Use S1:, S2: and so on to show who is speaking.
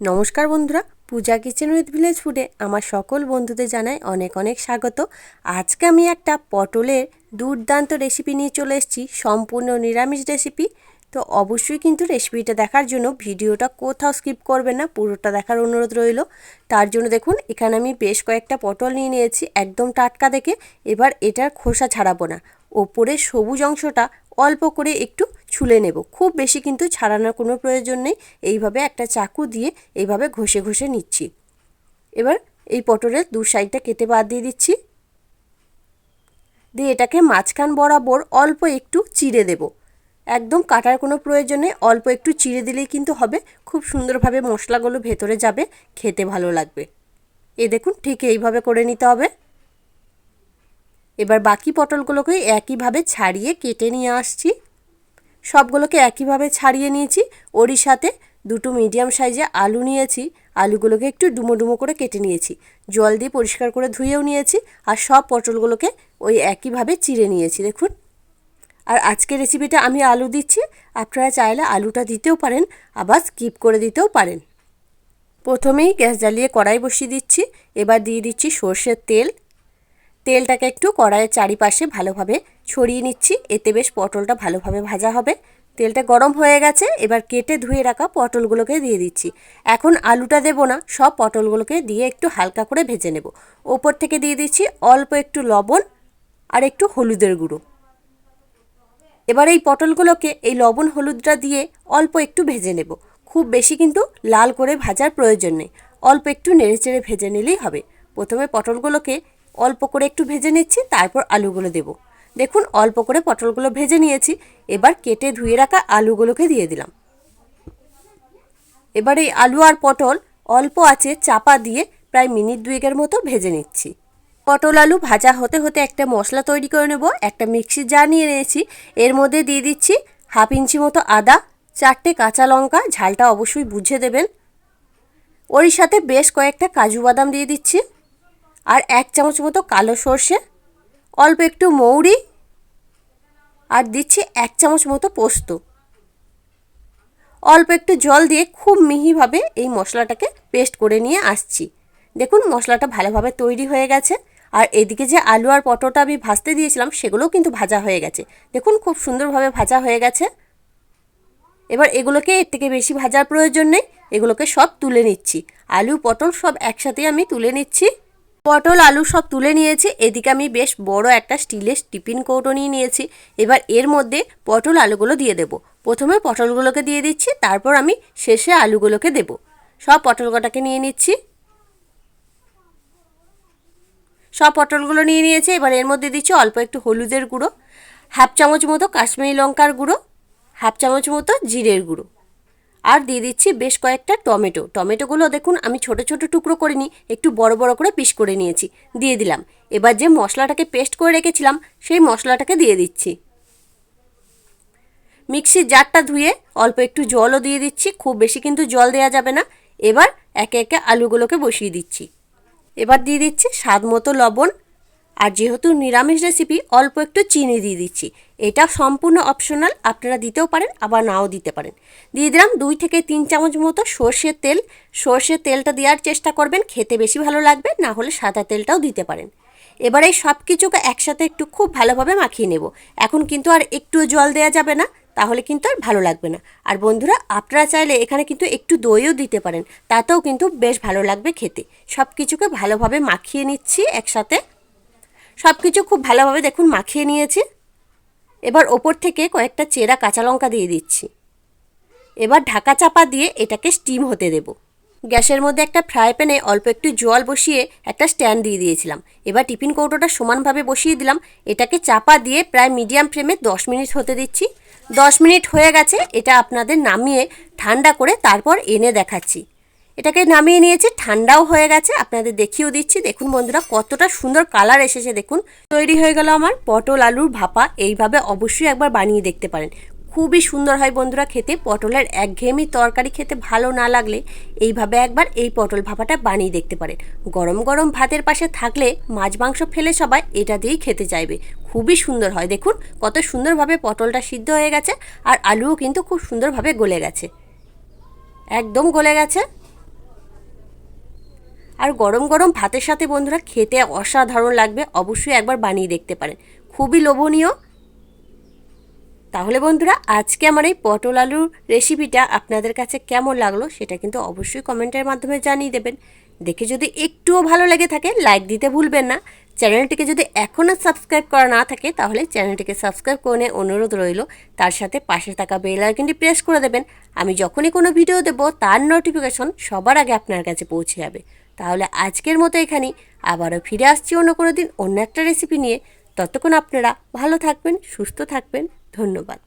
S1: नमस्कार बंधुरा पूजा kitchen with village फुडे आमार सकल बंधुदेर जानाई अनेक अनेक स्वागत। आज के आमी एकटा पटलेर दुर्दान्त रेसिपि निये चले एसेछि, सम्पूर्ण निरामिष रेसिपि। तो अवश्यई किन्तु रेसिपिटा देखार जोन्नो भिडियोटा कोथाओ स्किप करबेन ना, पुरोटा देखार अनुरोध रइलो। तार जोन्नो देखुन एखाने आमी बेश कयेकटा पटल निये नियेछि एकदम टाटका देखे। एबार एटार खोसा छाड़ाबो ना, ओपरे सबुज अंशटा अल्प करे एकटू छुले नेब, खूब बेशी किन्तु छाड़ानोर कोनो प्रयोजन नेই। এইভাবে একটা চাকু দিয়ে এইভাবে ঘষে ঘষে নিচ্ছি। এবার এই পটলের দু সাইডটা কেটে বাদ দিয়ে দিচ্ছি, দিয়ে এটাকে মাঝখান বরাবর অল্প একটু চিড়ে দেব। একদম কাটার কোনো প্রয়োজন নেই, অল্প একটু চিড়ে দিলেই কিন্তু হবে। খুব সুন্দরভাবে মশলাগুলো ভেতরে যাবে, খেতে ভালো লাগবে। এই দেখুন ঠিক এইভাবে করে নিতে হবে। এবার বাকি পটলগুলোকে একইভাবে ছাড়িয়ে কেটে নিয়ে আসছি। সবগুলোকে একইভাবে ছাড়িয়ে নিয়েছি। ওরই সাথে দুটো মিডিয়াম সাইজে আলু নিয়েছি, আলুগুলোকে একটু ডুমো ডুমো করে কেটে নিয়েছি, জল দিয়ে পরিষ্কার করে ধুয়েও নিয়েছি। আর সব পটলগুলোকে ওই একইভাবে চিড়ে নিয়েছি দেখুন। আর আজকের রেসিপিটা আমি আলু দিচ্ছি, আপনারা চাইলে আলুটা দিতেও পারেন, আবার স্কিপ করে দিতেও পারেন। প্রথমেই গ্যাস জ্বালিয়ে কড়াই বসিয়ে দিচ্ছি। এবার দিয়ে দিচ্ছি সরষের তেল। তেলটাকে একটু কড়াইয়ের চারিপাশে ভালোভাবে ছড়িয়ে নিচ্ছি, এতে বেশ পটলটা ভালোভাবে ভাজা হবে। তেলটা গরম হয়ে গেছে, এবার কেটে ধুয়ে রাখা পটলগুলোকে দিয়ে দিচ্ছি। এখন আলুটা দেব না, সব পটলগুলোকে দিয়ে একটু হালকা করে ভেজে নেব। ওপর থেকে দিয়ে দিচ্ছি অল্প একটু লবণ আর একটু হলুদের গুঁড়ো। এবার এই পটলগুলোকে এই লবণ হলুদটা দিয়ে অল্প একটু ভেজে নেব, খুব বেশি কিন্তু লাল করে ভাজার প্রয়োজন নেই, অল্প একটু নেড়েচেড়ে ভেজে নিলেই হবে। প্রথমে পটলগুলোকে অল্প করে একটু ভেজে নিচ্ছি, তারপর আলুগুলো দেব। দেখুন অল্প করে পটলগুলো ভেজে নিয়েছি, এবার কেটে ধুয়ে রাখা আলুগুলোকে দিয়ে দিলাম। এবার এই আলু আর পটল অল্প আঁচে চাপা দিয়ে প্রায় মিনিট দুয়েকের মতো ভেজে নিচ্ছি। পটল আলু ভাজা হতে হতে একটা মশলা তৈরি করে নেব। একটা মিক্সির জার নিয়ে নিয়েছি, এর মধ্যে দিয়ে দিচ্ছি হাফ ইঞ্চি মতো আদা, 4টে কাঁচা লঙ্কা, ঝালটা অবশ্যই বুঝে দেবেন। ওরই সাথে বেশ কয়েকটা কাজু বাদাম দিয়ে দিচ্ছি, আর 1 চামচ মতো কালো সর্ষে, অল্প একটু মৌরি, আর দিচ্ছি 1 চামচ মতো পোস্ত। অল্প একটু জল দিয়ে খুব মিহিভাবে এই মশলাটাকে পেস্ট করে নিয়ে আসছি। দেখুন মশলাটা ভালোভাবে তৈরি হয়ে গেছে। আর এদিকে যে আলু আর পটলটা আমি ভাজতে দিয়েছিলাম সেগুলোও কিন্তু ভাজা হয়ে গেছে। দেখুন খুব সুন্দরভাবে ভাজা হয়ে গেছে। এবার এগুলোকে এর থেকে বেশি ভাজার প্রয়োজন নেই, এগুলোকে সব তুলে নিচ্ছি। আলু পটল সব একসাথে আমি তুলে নিচ্ছি। পটল আলু সব তুলে নিয়েছি। এদিকে আমি বেশ বড় একটা স্টিলের টিফিন কৌটো নিয়ে নিয়েছি। এবার এর মধ্যে পটল আলুগুলো দিয়ে দেব। প্রথমে পটলগুলোকে দিয়ে দিচ্ছি, তারপর আমি শেষে আলুগুলোকে দেব। সব পটল কটাকে নিয়ে নিচ্ছি। সব পটলগুলো নিয়ে নিয়েছি। এবার এর মধ্যে দিচ্ছি অল্প একটু হলুদের গুঁড়ো, হাফ চামচ মতো কাশ্মীরি লঙ্কার গুঁড়ো, হাফ চামচ মতো জিরের গুঁড়ো, আর দিয়ে দিচ্ছি বেশ কয়েকটা টমেটো। টমেটোগুলো দেখুন আমি ছোট ছোট টুকরো করে নিই, একটু বড় বড় করে পিস করে নিয়েছি, দিয়ে দিলাম। এবার যে মশলাটাকে পেস্ট করে রেখেছিলাম সেই মশলাটাকে দিয়ে দিচ্ছি। মিক্সির জারটা ধুয়ে অল্প একটু জলও দিয়ে দিচ্ছি, খুব বেশি কিন্তু জল দেওয়া যাবে না। এবার একে একে আলুগুলোকে বসিয়ে দিচ্ছি। এবার দিয়ে দিচ্ছি স্বাদ মতো লবণ, আর যেহেতু নিরামিষ রেসিপি অল্প একটু চিনি দিয়ে দিচ্ছি। এটা সম্পূর্ণ অপশনাল, আপনারা দিতেও পারেন আবার নাও দিতে পারেন। দিয়ে দিলাম 2 থেকে 3 চামচ মতো সর্ষের তেল। সর্ষের তেলটা দেওয়ার চেষ্টা করবেন, খেতে বেশি ভালো লাগবে, না হলে সাদা তেলটাও দিতে পারেন। এবার এই সব কিছুকে একসাথে একটু খুব ভালোভাবে মাখিয়ে নেব। এখন কিন্তু আর একটু জল দেওয়া যাবে না, তাহলে কিন্তু আর ভালো লাগবে না। আর বন্ধুরা আপনারা চাইলে এখানে কিন্তু একটু দইও দিতে পারেন, তাতেও কিন্তু বেশ ভালো লাগবে খেতে। সব কিছুকে ভালোভাবে মাখিয়ে নিচ্ছি একসাথে। সব কিছু খুব ভালোভাবে দেখুন মাখিয়ে নিয়েছি। এবার ওপর থেকে কয়েকটা চেরা কাঁচা লঙ্কা দিয়ে দিচ্ছি। এবার ঢাকা চাপা দিয়ে এটাকে স্টিম হতে দেব। গ্যাসের মধ্যে একটা ফ্রাই প্যানে অল্প একটু জল বসিয়ে একটা স্ট্যান্ড দিয়ে দিয়েছিলাম। এবার টিফিন কৌটোটা সমানভাবে বসিয়ে দিলাম। এটাকে চাপা দিয়ে প্রায় মিডিয়াম ফ্লেমে 10 মিনিট হতে দিচ্ছি। 10 মিনিট হয়ে গেছে, এটা আপনাদের নামিয়ে ঠান্ডা করে তারপর এনে দেখাচ্ছি। এটাকে নামিয়ে নিয়েছি, ঠান্ডাও হয়ে গেছে, আপনাদের দেখিয়েও দিচ্ছি। দেখুন বন্ধুরা কতটা সুন্দর কালার এসেছে, দেখুন তৈরি হয়ে গেল আমার পটল আলুর ভাপা। এইভাবে অবশ্যই একবার বানিয়ে দেখতে পারেন, খুবই সুন্দর হয় বন্ধুরা খেতে। পটলের একঘেয়েমি তরকারি খেতে ভালো না লাগলে এইভাবে একবার এই পটল ভাপাটা বানিয়ে দেখতে পারেন। গরম গরম ভাতের পাশে থাকলে মাছ মাংস ফেলে সবাই এটা দিয়েই খেতে চাইবে, খুবই সুন্দর হয়। দেখুন কত সুন্দরভাবে পটলটা সিদ্ধ হয়ে গেছে, আর আলুও কিন্তু খুব সুন্দরভাবে গলে গেছে, একদম গলে গেছে। আর গরম গরম ভাতের সাথে বন্ধুরা খেতে অসাধারণ লাগবে, অবশ্যই একবার বানিয়ে দেখতে পারেন, খুবই লোভনীয়। তাহলে বন্ধুরা আজকে আমার এই পটল আলুর রেসিপিটা আপনাদের কাছে কেমন লাগলো সেটা কিন্তু অবশ্যই কমেন্টের মাধ্যমে জানিয়ে দেবেন। দেখে যদি একটুও ভালো লেগে থাকে লাইক দিতে ভুলবেন না। চ্যানেলটিকে যদি এখনও সাবস্ক্রাইব করা না থাকে তাহলে চ্যানেলটিকে সাবস্ক্রাইব করে নিয়ে অনুরোধ রইল, তার সাথে পাশে থাকা বেল আইকনটি প্রেস করে দেবেন। আমি যখনই কোনো ভিডিও দেবো তার নোটিফিকেশন সবার আগে আপনার কাছে পৌঁছে যাবে। তাহলে আজকের মতো এখানেই, আবারও ফিরে আসছি অন্য কোনো দিন অন্য একটা রেসিপি নিয়ে। ততক্ষণ আপনারা ভালো থাকবেন, সুস্থ থাকবেন। ধন্যবাদ।